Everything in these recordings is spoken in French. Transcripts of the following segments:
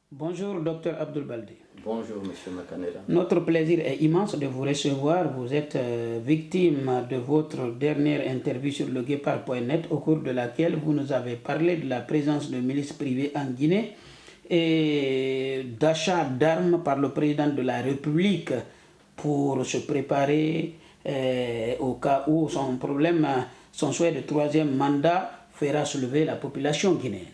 Bonjour, docteur Abdul Baldi. Bonjour, monsieur Makanera. Notre plaisir est immense de vous recevoir. Vous êtes victime de votre dernière interview sur le guépard.net au cours de laquelle vous nous avez parlé de la présence de milices privées en Guinée et d'achat d'armes par le président de la République pour se préparer au cas où son souhait de troisième mandat fera soulever la population guinéenne.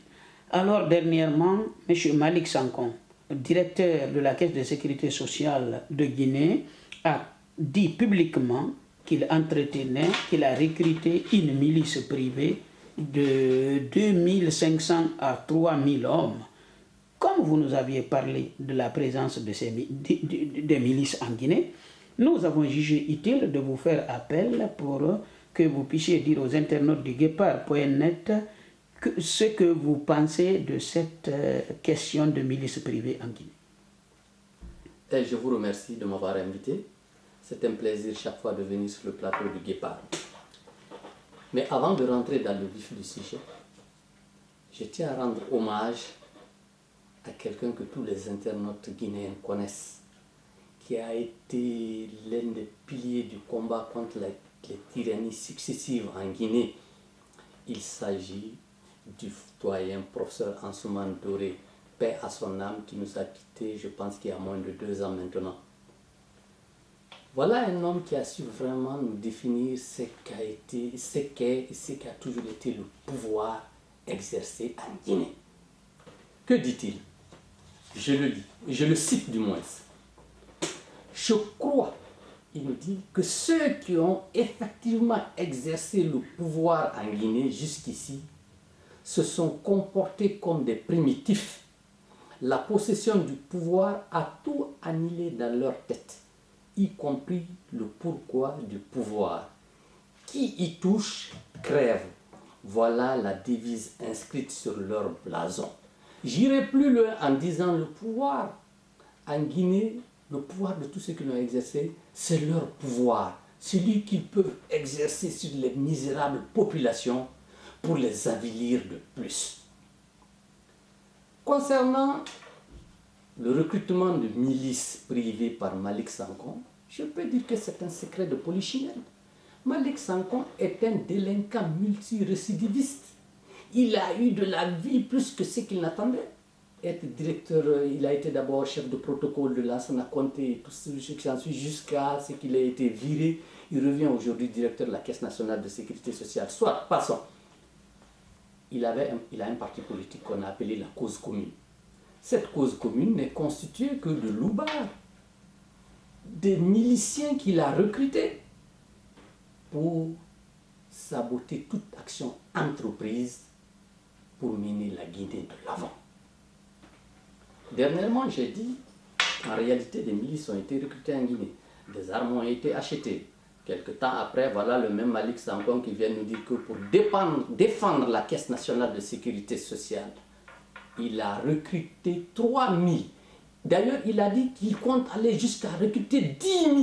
Alors dernièrement, M. Malik Sankon, directeur de la Caisse de sécurité sociale de Guinée, a dit publiquement qu'il entretenait, qu'il a recruté une milice privée de 2500 à 3000 hommes. Comme vous nous aviez parlé de la présence de des milices en Guinée, nous avons jugé utile de vous faire appel pour que vous puissiez dire aux internautes du guépard.net ce que vous pensez de cette question de milice privée en Guinée. Et je vous remercie de m'avoir invité. C'est un plaisir chaque fois de venir sur le plateau du Guépard. Mais avant de rentrer dans le vif du sujet, je tiens à rendre hommage à quelqu'un que tous les internautes guinéens connaissent, qui a été l'un des piliers du combat contre les tyrannies successives en Guinée. Il s'agit du doyen professeur Ansoumane Doré, paix à son âme, qui nous a quittés, je pense qu'il y a moins de 2 ans maintenant. Voilà un homme qui a su vraiment nous définir ce qu'est et ce qu'a toujours été le pouvoir exercé en Guinée. Que dit-il? Je le lis, je le cite du moins. Je crois, il nous dit, que ceux qui ont effectivement exercé le pouvoir en Guinée jusqu'ici se sont comportés comme des primitifs. La possession du pouvoir a tout annihilé dans leur tête, y compris le pourquoi du pouvoir. Qui y touche, crève. Voilà la devise inscrite sur leur blason. J'irai plus loin en disant le pouvoir en Guinée, le pouvoir de tous ceux qui l'ont exercé, c'est leur pouvoir. Celui qu'ils peuvent exercer sur les misérables populations pour les avilir de plus. Concernant le recrutement de milices privées par Malik Sankon, je peux dire que c'est un secret de polichinelle. Malik Sankon est un délinquant multirécidiviste. Il a eu de la vie plus que ce qu'il n'attendait. Être directeur, il a été d'abord chef de protocole de l'Assana Conté et tout ce qui s'ensuit jusqu'à ce qu'il ait été viré. Il revient aujourd'hui directeur de la Caisse nationale de sécurité sociale. Soit, passons. Il a un parti politique qu'on a appelé la cause commune. Cette cause commune n'est constituée que de loubards, des miliciens qu'il a recrutés pour saboter toute action entreprise pour mener la Guinée de l'avant. Dernièrement, j'ai dit, en réalité, des milices ont été recrutées en Guinée. Des armes ont été achetées. Quelque temps après, voilà le même Malik Sankon qui vient nous dire que pour défendre la Caisse nationale de sécurité sociale, il a recruté 3000. D'ailleurs, il a dit qu'il compte aller jusqu'à recruter 10 000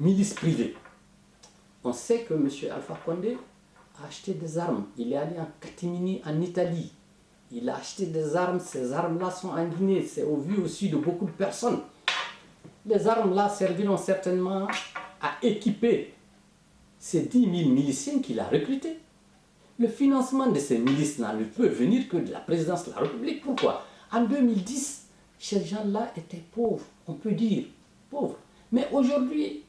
milices privées. On sait que M. Alpha Condé a acheté des armes. Il est allé en catimini en Italie. Il a acheté des armes. Ces armes-là sont en Guinée. C'est au vu aussi de beaucoup de personnes. Les armes-là serviront certainement à équiper ces 10 000 miliciens qu'il a recrutés. Le financement de ces milices ne peut venir que de la présidence de la République. Pourquoi? En 2010, ces gens-là étaient pauvres, on peut dire pauvres. Mais aujourd'hui,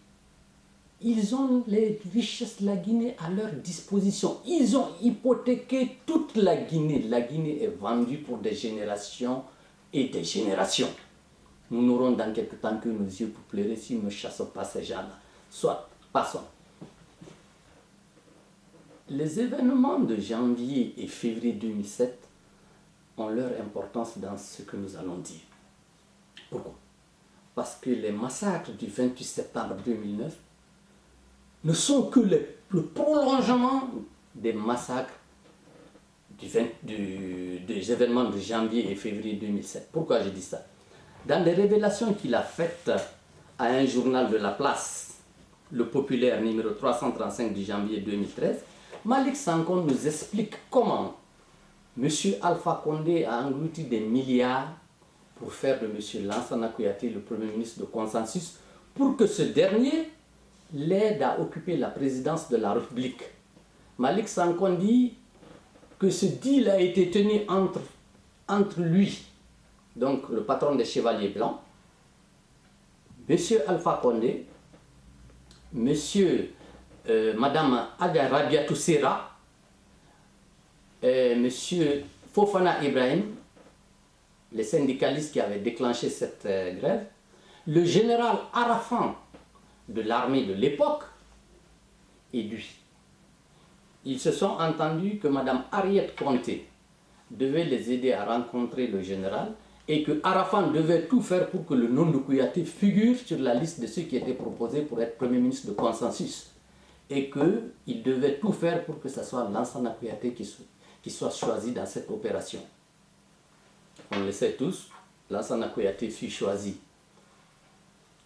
ils ont les richesses de la Guinée à leur disposition. Ils ont hypothéqué toute la Guinée. La Guinée est vendue pour des générations et des générations. Nous n'aurons dans quelque temps que nos yeux pour pleurer si nous ne chassons pas ces gens-là. Soit, passons. Les événements de janvier et février 2007 ont leur importance dans ce que nous allons dire. Pourquoi? Parce que les massacres du 28 septembre 2009 ne sont que le prolongement des massacres des événements de janvier et février 2007. Pourquoi je dis ça? Dans les révélations qu'il a faites à un journal de la place, Le Populaire numéro 335 du janvier 2013, Malik Sankon nous explique comment M. Alpha Condé a englouti des milliards pour faire de M. Lansana Kouyaté le Premier ministre de consensus, pour que ce dernier l'aide à occuper la présidence de la République. Malick Sankon dit que ce deal a été tenu entre lui, donc le patron des Chevaliers Blancs, M. Alpha Condé, Madame Adja Rabiatou Serra, M. Fofana Ibrahim, les syndicalistes qui avaient déclenché cette grève, le général Arafan de l'armée de l'époque et lui. Ils se sont entendus que Mme Harriet Conté devait les aider à rencontrer le général et que Arafan devait tout faire pour que le nom de Kouyaté figure sur la liste de ceux qui étaient proposés pour être Premier ministre de consensus. Et qu'il devait tout faire pour que ce soit Lansana Kouyaté qui soit choisi dans cette opération. On le sait tous, Lansana Kouyaté fut choisi.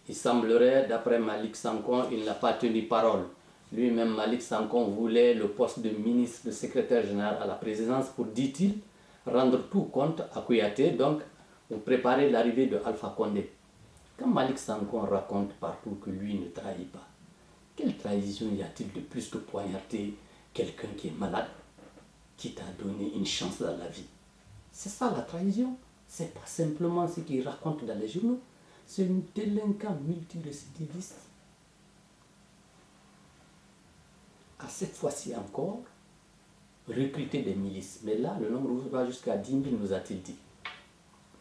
Il semblerait, d'après Malick Sankon, il n'a pas tenu parole. Lui-même, Malick Sankon, voulait le poste de ministre, de secrétaire général à la présidence pour, dit-il, rendre tout compte à Kouyaté, donc pour préparer l'arrivée de Alpha Condé. Quand Malick Sankon raconte partout que lui ne trahit pas, quelle trahison y a-t-il de plus que poignarder quelqu'un qui est malade, qui t'a donné une chance dans la vie? C'est ça la trahison. C'est pas simplement ce qu'il raconte dans les journaux. C'est un délinquant multirécidiviste. À cette fois-ci encore, recruter des milices. Mais là, le nombre va jusqu'à 10 000, nous a-t-il dit.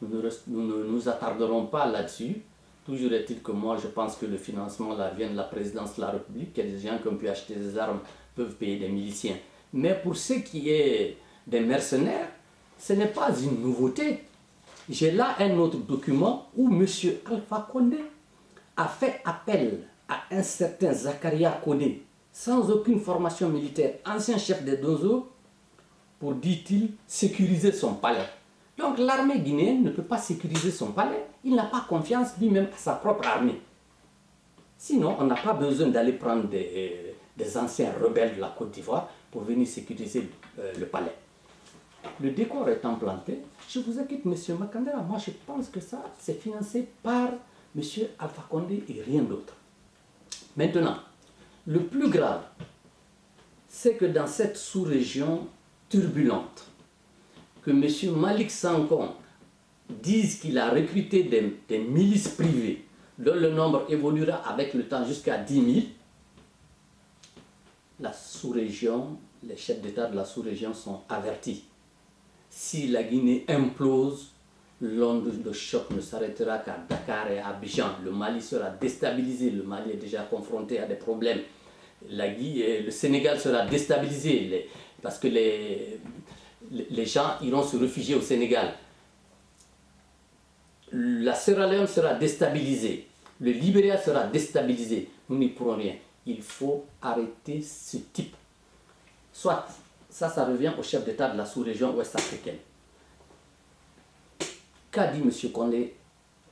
Nous ne nous attarderons pas là-dessus. Toujours est-il que moi, je pense que le financement là, vient de la présidence de la République, que les gens qui ont pu acheter des armes peuvent payer des miliciens. Mais pour ce qui est des mercenaires, ce n'est pas une nouveauté. J'ai là un autre document où M. Alpha Condé a fait appel à un certain Zakaria Kodé, sans aucune formation militaire, ancien chef des Donzo, pour, dit-il, sécuriser son palais. Donc l'armée guinéenne ne peut pas sécuriser son palais, il n'a pas confiance lui-même à sa propre armée. Sinon, on n'a pas besoin d'aller prendre des anciens rebelles de la Côte d'Ivoire pour venir sécuriser le palais. Le décor étant planté, je vous inquiète, M. Makandela, moi je pense que ça, c'est financé par M. Alpha Condé et rien d'autre. Maintenant, le plus grave, c'est que dans cette sous-région turbulente, que M. Malick Sankon dise qu'il a recruté des milices privées, dont le nombre évoluera avec le temps jusqu'à 10 000, la sous-région, les chefs d'État de la sous-région sont avertis. Si la Guinée implose, l'onde de choc ne s'arrêtera qu'à Dakar et à Abidjan. Le Mali sera déstabilisé. Le Mali est déjà confronté à des problèmes. Le Sénégal sera déstabilisé parce que les gens iront se réfugier au Sénégal. La Sierra Leone sera déstabilisée. Le Libéria sera déstabilisé. Nous n'y pourrons rien. Il faut arrêter ce type. Soit, ça revient au chef d'État de la sous-région ouest africaine. Qu'a dit M. Condé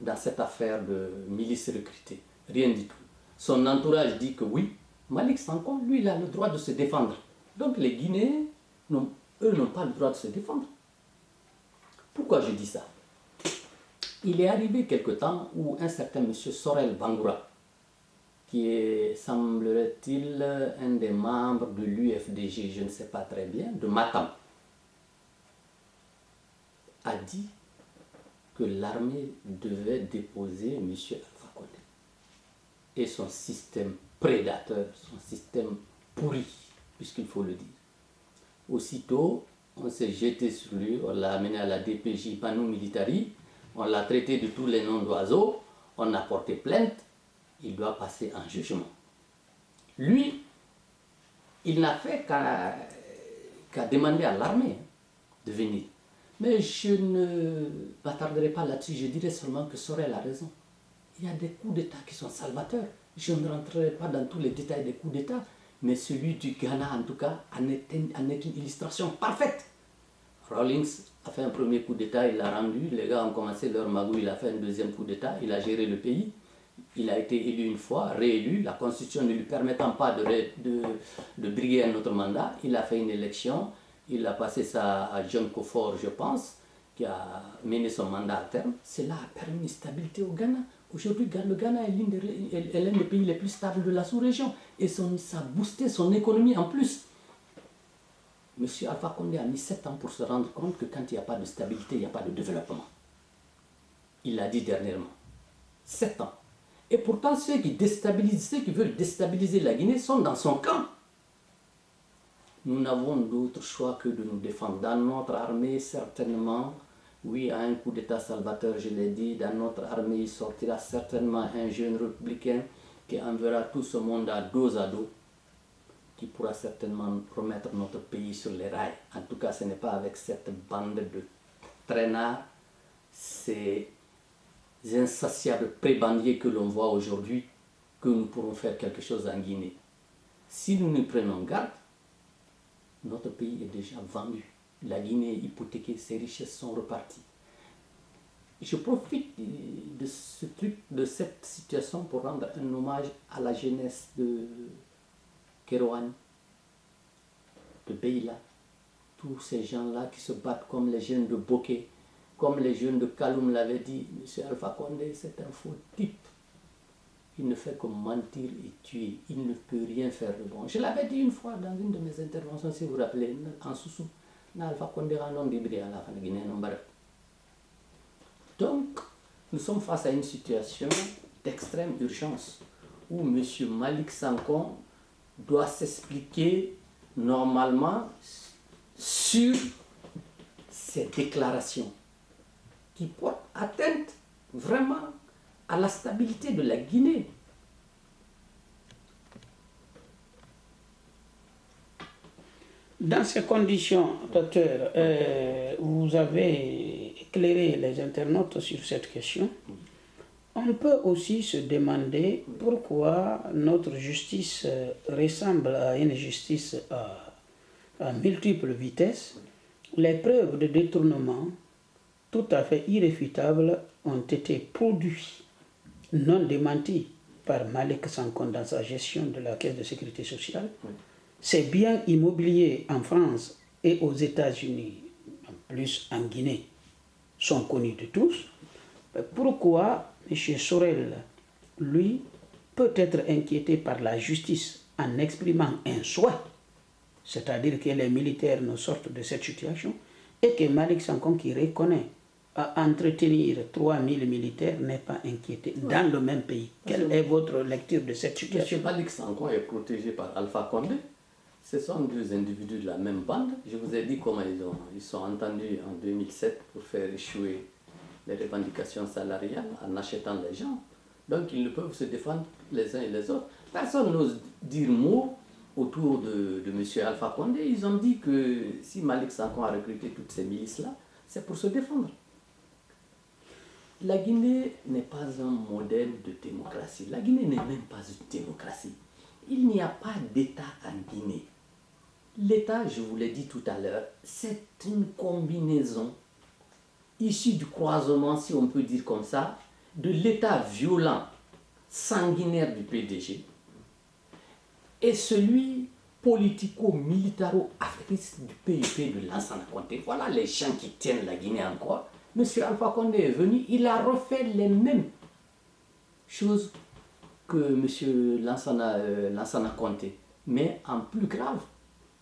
dans cette affaire de milices recrutées? Rien du tout. Son entourage dit que oui, Malick Sankon, lui, il a le droit de se défendre. Donc les Guinéens, eux, n'ont pas le droit de se défendre. Pourquoi je dis ça? Il est arrivé quelque temps où un certain M. Sorel Bangoura, qui est, semblerait-il, un des membres de l'UFDG, je ne sais pas très bien, de Matam, a dit que l'armée devait déposer M. Alpha Condé. Et son système prédateur, son système pourri, puisqu'il faut le dire. Aussitôt, on s'est jeté sur lui, on l'a amené à la DPJ Panou Militari, on l'a traité de tous les noms d'oiseaux, on a porté plainte, il doit passer en jugement. Lui, il n'a fait qu'à demander à l'armée de venir. Mais je ne m'attarderai pas là-dessus, je dirais seulement que Sorel a raison. Il y a des coups d'État qui sont salvateurs. Je ne rentrerai pas dans tous les détails des coups d'État, mais celui du Ghana, en tout cas, en est une illustration parfaite. Rawlings a fait un premier coup d'État, il l'a rendu, les gars ont commencé leur magouille, il a fait un deuxième coup d'État, il a géré le pays. Il a été élu une fois, réélu, la constitution ne lui permettant pas de briguer un autre mandat. Il a fait une élection, il a passé ça à John Kufuor, je pense. qui a mené son mandat à terme, cela a permis une stabilité au Ghana. Aujourd'hui, le Ghana est l'un des pays les plus stables de la sous-région et ça a boosté son économie en plus. M. Alpha Condé a mis 7 ans pour se rendre compte que quand il n'y a pas de stabilité, il n'y a pas de développement. Il l'a dit dernièrement. 7 ans. Et pourtant, ceux qui veulent déstabiliser la Guinée sont dans son camp. Nous n'avons d'autre choix que de nous défendre. Dans notre armée, certainement, oui, à un coup d'État salvateur, je l'ai dit, dans notre armée, il sortira certainement un jeune républicain qui enverra tout ce monde à dos, qui pourra certainement remettre notre pays sur les rails. En tout cas, ce n'est pas avec cette bande de traînards, ces insatiables prébandiers que l'on voit aujourd'hui, que nous pourrons faire quelque chose en Guinée. Si nous nous prenons garde, notre pays est déjà vendu. La Guinée est hypothéquée, ses richesses sont reparties. Je profite de ce truc, de cette situation pour rendre un hommage à la jeunesse de Kérouane, de Beila, tous ces gens-là qui se battent comme les jeunes de Bokeh, comme les jeunes de Kaloum l'avaient dit. M. Alpha Condé, c'est un faux type. Il ne fait que mentir et tuer. Il ne peut rien faire de bon. Je l'avais dit une fois dans une de mes interventions, si vous vous rappelez, en Soussou. Donc, nous sommes face à une situation d'extrême urgence où M. Malick Sankon doit s'expliquer normalement sur ces déclarations qui portent atteinte vraiment à la stabilité de la Guinée. Dans ces conditions, docteur, vous avez éclairé les internautes sur cette question. On peut aussi se demander pourquoi notre justice ressemble à une justice à multiples vitesses. Les preuves de détournement tout à fait irréfutables ont été produites, non démenties par Malick Sankon dans sa gestion de la Caisse de sécurité sociale. Ces biens immobiliers en France et aux États-Unis, en plus en Guinée, sont connus de tous. Pourquoi M. Sorel, lui, peut être inquiété par la justice en exprimant un souhait, c'est-à-dire que les militaires nous sortent de cette situation, et que Malick Sankon, qui reconnaît à entretenir 3000 militaires, n'est pas inquiété dans le même pays. Quelle est votre lecture de cette situation? M. Malick Sankon est protégé par Alpha Condé. Ce sont deux individus de la même bande. Je vous ai dit comment ils sont entendus en 2007 pour faire échouer les revendications salariales en achetant les gens. Donc ils ne peuvent se défendre les uns et les autres. Personne n'ose dire mot autour de M. Alpha Condé. Ils ont dit que si Malick Sankon a recruté toutes ces milices-là, c'est pour se défendre. La Guinée n'est pas un modèle de démocratie. La Guinée n'est même pas une démocratie. Il n'y a pas d'État en Guinée. L'État, je vous l'ai dit tout à l'heure, c'est une combinaison issue du croisement, si on peut dire comme ça, de l'État violent, sanguinaire du PDG et celui politico-militaro-africain du PIP de Lansana Conté. Voilà les gens qui tiennent la Guinée encore. M. Alpha Condé est venu, il a refait les mêmes choses que M. Lansana Conté, mais en plus grave.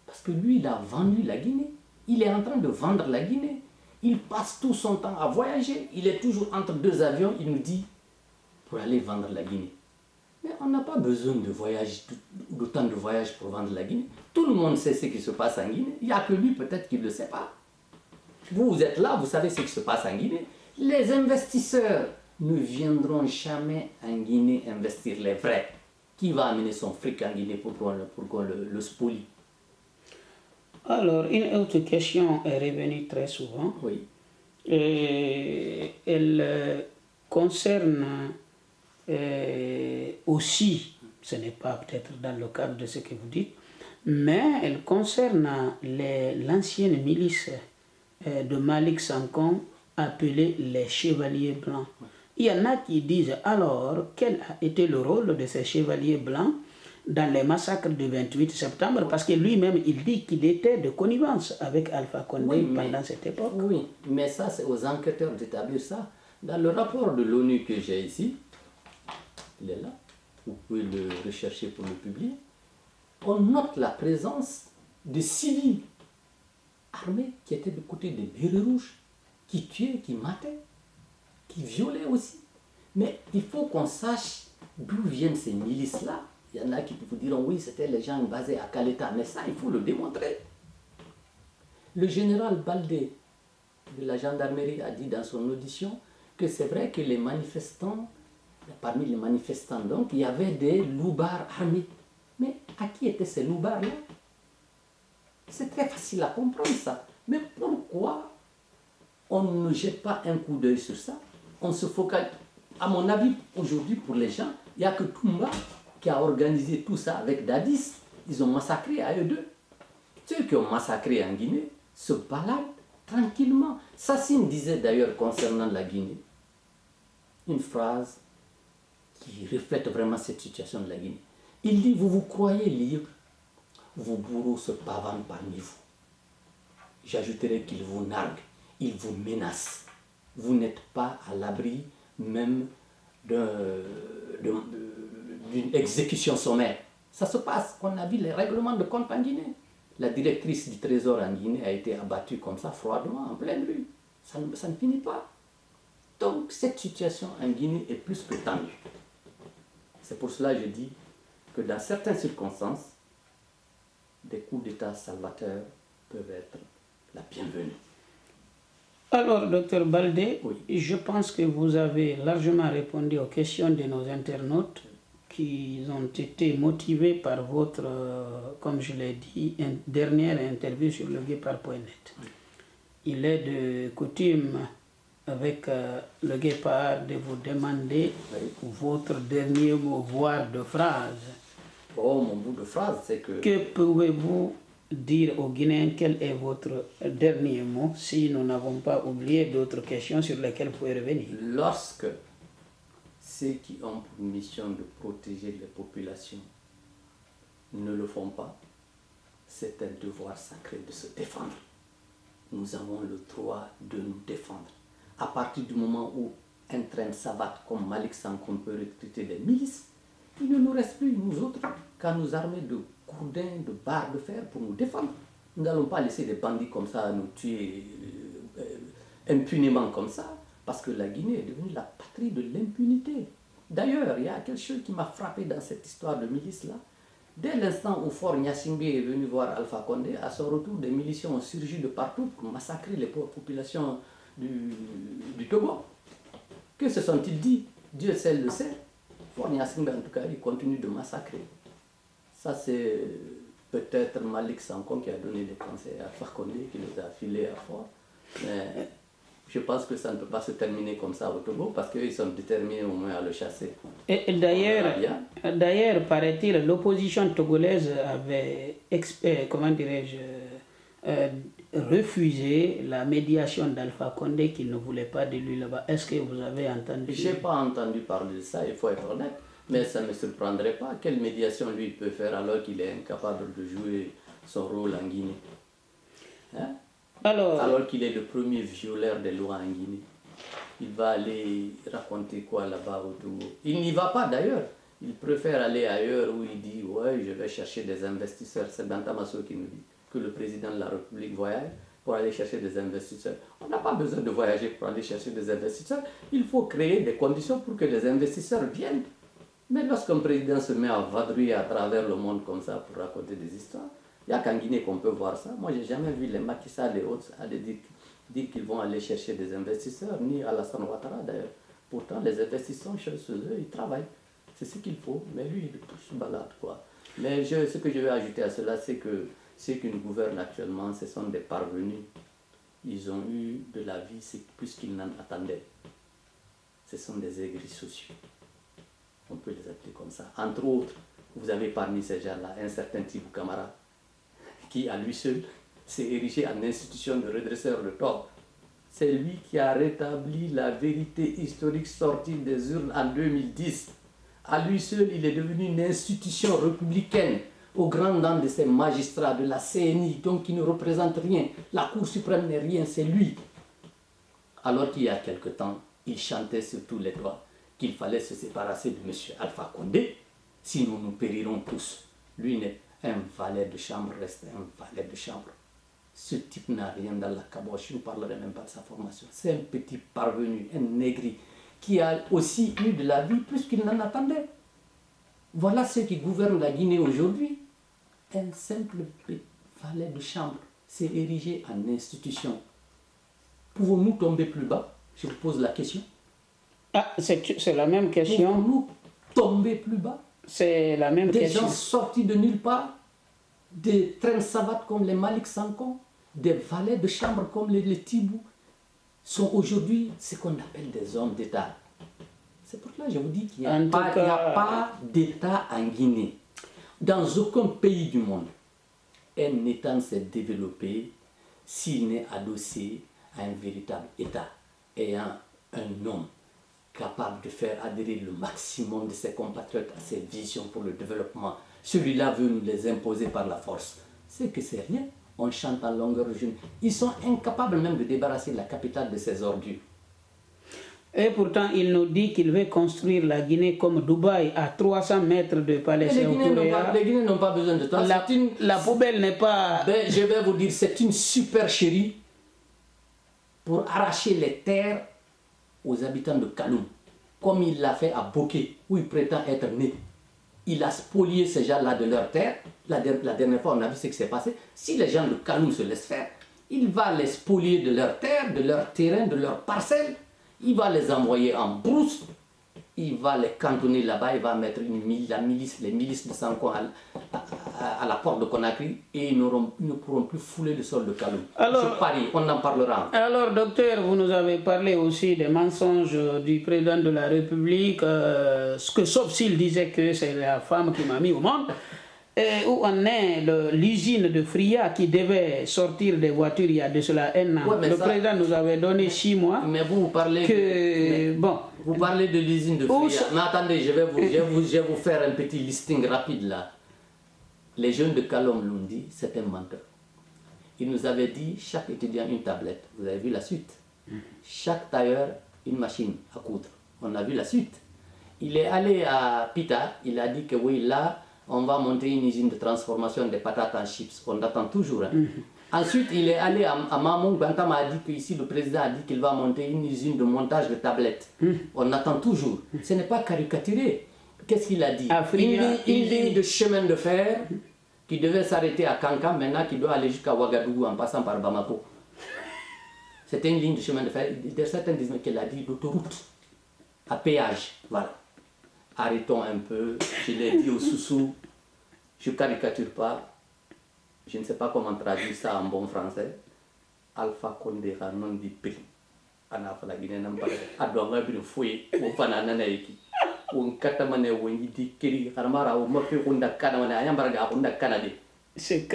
Parce que lui, il a vendu la Guinée. Il est en train de vendre la Guinée. Il passe tout son temps à voyager. Il est toujours entre deux avions, il nous dit, pour aller vendre la Guinée. Mais on n'a pas besoin de voyage, d'autant de voyages pour vendre la Guinée. Tout le monde sait ce qui se passe en Guinée. Il n'y a que lui peut-être qui ne le sait pas. Vous êtes là, vous savez ce qui se passe en Guinée. Les investisseurs ne viendront jamais en Guinée investir, les vrais. Qui va amener son fric en Guinée pour qu'on le spolie? Alors, une autre question est revenue très souvent. Oui. Et elle concerne aussi, ce n'est pas peut-être dans le cadre de ce que vous dites, mais elle concerne l'ancienne milice de Malick Sankon appelée les Chevaliers Blancs. Il y en a qui disent alors quel a été le rôle de ces Chevaliers Blancs dans les massacres du 28 septembre, parce que lui-même, il dit qu'il était de connivence avec Alpha Condé pendant cette époque. Oui, mais ça, c'est aux enquêteurs d'établir ça. Dans le rapport de l'ONU que j'ai ici, il est là, vous pouvez le rechercher pour le publier, on note la présence de civils armés qui étaient du côté des bérets rouges, qui tuaient, qui mataient, qui violaient aussi. Mais il faut qu'on sache d'où viennent ces milices-là. Il y en a qui vous diront, oui, c'était les gens basés à Caleta, mais ça, il faut le démontrer. Le général Baldé de la gendarmerie a dit dans son audition que c'est vrai que les manifestants, parmi les manifestants, donc, il y avait des loupards armés. Mais à qui étaient ces loupards-là? C'est très facile à comprendre ça. Mais pourquoi on ne jette pas un coup d'œil sur ça? On se focalise. À mon avis, aujourd'hui, pour les gens, il n'y a que Toumba qui a organisé tout ça avec Dadis. Ils ont massacré à eux deux. Ceux qui ont massacré en Guinée se baladent tranquillement. Sassine disait d'ailleurs concernant la Guinée une phrase qui reflète vraiment cette situation de la Guinée. Il dit, vous vous croyez libre, vos bourreaux se pavanent parmi vous. J'ajouterai qu'ils vous narguent, ils vous menacent. Vous n'êtes pas à l'abri même d'une exécution sommaire. Ça se passe. On a vu les règlements de compte en Guinée. La directrice du Trésor en Guinée a été abattue comme ça, froidement, en pleine rue. Ça ne finit pas. Donc, cette situation en Guinée est plus que tendue. C'est pour cela que je dis que dans certaines circonstances, des coups d'État salvateurs peuvent être la bienvenue. Alors, docteur Baldé, oui. Je pense que vous avez largement répondu aux questions de nos internautes qui ont été motivés par votre, comme je l'ai dit, dernière interview sur le Guépard.net. Oui. Il est de coutume avec le Guépard de vous demander votre dernier mot, voire de phrase. Oh, mon bout de phrase, c'est que... Que pouvez-vous dire aux Guinéens? Quel est votre dernier mot, si nous n'avons pas oublié d'autres questions sur lesquelles vous pouvez revenir? Lorsque ceux qui ont pour mission de protéger les populations ne le font pas, c'est un devoir sacré de se défendre. Nous avons le droit de nous défendre. À partir du moment où un train savate comme Malick Sankoh peut recruter des milices, il ne nous reste plus, nous autres, qu'à nous armer de gourdins, de barres de fer pour nous défendre. Nous n'allons pas laisser des bandits comme ça nous tuer impunément comme ça, parce que la Guinée est devenue la patrie de l'impunité. D'ailleurs, il y a quelque chose qui m'a frappé dans cette histoire de milice-là. Dès l'instant où Fort Gnassingbé est venu voir Alpha Condé, à son retour, des miliciens ont surgi de partout pour massacrer les populations du Togo. Que se sont-ils dit? Dieu seul le sait. Fort Gnassingbé, en tout cas, il continue de massacrer. Ça, c'est peut-être Malick Sankoh qui a donné des conseils à Alpha Condé, qui les a filés à Fort. Mais je pense que ça ne peut pas se terminer comme ça au Togo, parce qu'ils sont déterminés au moins à le chasser. Et d'ailleurs, paraît-il, l'opposition togolaise avait, refusé la médiation d'Alpha Condé qui ne voulait pas de lui là-bas. Est-ce que vous avez entendu? Je n'ai pas entendu parler de ça, il faut être honnête, mais ça ne me surprendrait pas. Quelle médiation lui peut faire alors qu'il est incapable de jouer son rôle en Guinée, hein? Alors qu'il est le premier violeur des lois en Guinée. Il va aller raconter quoi là-bas au Togo? Il n'y va pas d'ailleurs. Il préfère aller ailleurs où il dit « ouais, je vais chercher des investisseurs ». C'est Bantamasso qui nous dit que le président de la République voyage pour aller chercher des investisseurs. On n'a pas besoin de voyager pour aller chercher des investisseurs. Il faut créer des conditions pour que les investisseurs viennent. Mais lorsqu'un président se met à vadrouiller à travers le monde comme ça pour raconter des histoires, il n'y a qu'en Guinée qu'on peut voir ça. Moi, je n'ai jamais vu les Macky Sall et autres aller dire qu'ils vont aller chercher des investisseurs, ni Alassane Ouattara d'ailleurs. Pourtant, les investisseurs chez eux, ils travaillent. C'est ce qu'il faut. Mais lui, il se balade, quoi. Mais ce que je vais ajouter à cela, c'est que ceux qui nous gouvernent actuellement, ce sont des parvenus. Ils ont eu de la vie plus qu'ils n'en attendaient. Ce sont des aigris sociaux. On peut les appeler comme ça. Entre autres, vous avez parmi ces gens-là un certain Tibou Camara, qui à lui seul s'est érigé en institution de redresseur de tort. C'est lui qui a rétabli la vérité historique sortie des urnes en 2010, À lui seul, il est devenu une institution républicaine au grand dam de ces magistrats, de la CNI, donc qui ne représente rien. La Cour suprême n'est rien, c'est lui. Alors qu'il y a quelque temps, il chantait sur tous les toits qu'il fallait se séparer de M. Alpha Condé, sinon nous périrons tous. Lui n'est un valet de chambre, reste un valet de chambre. Ce type n'a rien dans la caboche, je ne parlerai même pas de sa formation. C'est un petit parvenu, un négri, qui a aussi eu de la vie plus qu'il n'en attendait. Voilà ceux qui gouvernent la Guinée aujourd'hui. Un simple valet de chambre s'est érigé en institution. Pouvons-nous tomber plus bas? Je vous pose la question. Ah, c'est la même question. Pouvons-nous tomber plus bas? C'est la même question. Des gens sortis de nulle part, des traînes savates comme les Malik Sanko, des valets de chambre comme les Tibou, sont aujourd'hui ce qu'on appelle des hommes d'État. C'est pour cela que je vous dis qu'il n'y a pas d'État en Guinée. Dans aucun pays du monde, un État ne s'est développé s'il n'est adossé à un véritable État, ayant un homme capable de faire adhérer le maximum de ses compatriotes à ses visions pour le développement. Celui-là veut nous les imposer par la force. C'est que c'est rien. On chante en longueur de journée. Ils sont incapables même de débarrasser la capitale de ses ordures. Et pourtant, il nous dit qu'il veut construire la Guinée comme Dubaï, à 300 mètres de Palais Sékou-Touré. Les Guinéens n'ont pas besoin de toi. La poubelle n'est pas... Ben, je vais vous dire, c'est une super chérie pour arracher les terres aux habitants de Kaloum, comme il l'a fait à Boké, où il prétend être né. Il a spolié ces gens-là de leurs terres. La dernière fois, on a vu ce qui s'est passé. Si les gens de Kaloum se laissent faire, il va les spolier de leurs terres, de leurs terrains, de leurs parcelles. Il va les envoyer en brousse. Il va les cantonner là-bas. Il va mettre les milices de Sanko à la porte de Conakry et ils ne pourront plus fouler le sol de Kaloum. Je parie, on en parlera. Alors, docteur, vous nous avez parlé aussi des mensonges du président de la République, sauf s'il disait que c'est la femme qui m'a mis au monde. Et où en est l'usine de Fria qui devait sortir des voitures il y a de cela un an. Le président nous avait donné 6 mois. Mais vous parlez vous parlez de l'usine de Fria. Mais attendez, je vais vous faire un petit listing rapide là. Les jeunes de Kaloum l'ont dit, c'est un menteur. Il nous avait dit, chaque étudiant une tablette. Vous avez vu la suite. Chaque tailleur une machine à coudre. On a vu la suite. Il est allé à Pita, il a dit que oui, là, on va monter une usine de transformation des patates en chips. On attend toujours. Hein. Ensuite, il est allé à Mamou. Bantam a dit qu'ici, le président a dit qu'il va monter une usine de montage de tablettes. On attend toujours. Ce n'est pas caricaturé. Qu'est-ce qu'il a dit? Une ligne de chemin de fer qui devait s'arrêter à Kankan, maintenant qui doit aller jusqu'à Ouagadougou en passant par Bamako. C'était une ligne de chemin de fer. Certains disent qu'il a dit l'autoroute à péage. Voilà. Arrêtons un peu. Je l'ai dit au Soussou. Je ne caricature pas. Je ne sais pas comment traduire ça en bon français. Alpha Condé a non dit prix. Anafa la Guinée n'a pas adonga bi fouye ou fana nana yiki. On katamane wongi di kiri harmara ou mafi unda kana wana ayambara unda kanadi. C'est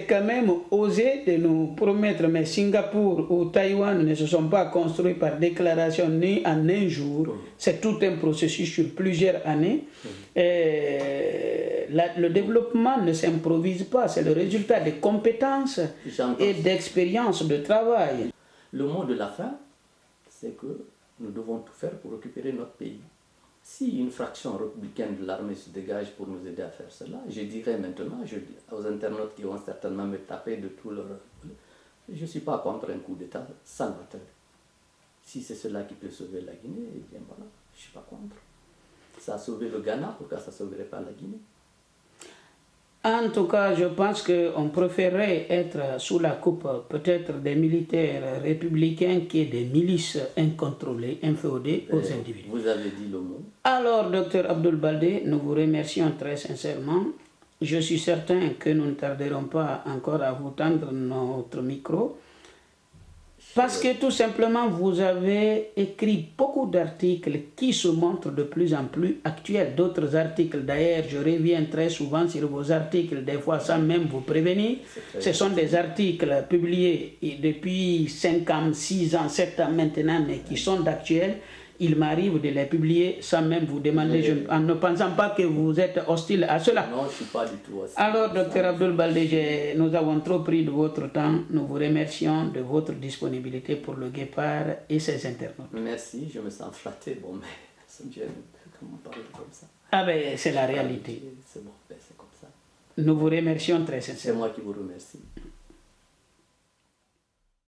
quand même osé de nous promettre, mais Singapour ou Taïwan ne se sont pas construits par déclaration ni en un jour. C'est tout un processus sur plusieurs années. Le développement ne s'improvise pas, c'est le résultat de compétences et d'expérience de travail. Le mot de la fin, c'est que nous devons tout faire pour récupérer notre pays. Si une fraction républicaine de l'armée se dégage pour nous aider à faire cela, je dirais maintenant, aux internautes qui vont certainement me taper de tout leur... Je ne suis pas contre un coup d'État salvateur. Si c'est cela qui peut sauver la Guinée, eh bien voilà, je ne suis pas contre. Ça a sauvé le Ghana, pourquoi ça ne sauverait pas la Guinée? En tout cas, je pense qu'on préférerait être sous la coupe peut-être des militaires républicains qui des milices incontrôlées, inféodées aux individus. Vous avez dit le mot. Alors, docteur Abdoul Baldé, nous vous remercions très sincèrement. Je suis certain que nous ne tarderons pas encore à vous tendre notre micro. Parce que tout simplement, vous avez écrit beaucoup d'articles qui se montrent de plus en plus actuels. D'autres articles, d'ailleurs, je reviens très souvent sur vos articles, des fois sans même vous prévenir. Ce sont des articles publiés depuis 5 ans, 6 ans, 7 ans maintenant, mais qui sont d'actuels, il m'arrive de les publier sans même vous demander, en ne pensant pas que vous êtes hostile à cela. Non, je ne suis pas du tout hostile. Alors, Dr Abdoul Baldé, nous avons trop pris de votre temps. Nous vous remercions de votre disponibilité pour le Guépard et ses internautes. Merci, je me sens flatté. Bon, mais comment parler comme ça? Ah ben, c'est la réalité. C'est bon, ben, c'est comme ça. Nous vous remercions très C'est sincèrement. moi qui vous remercie.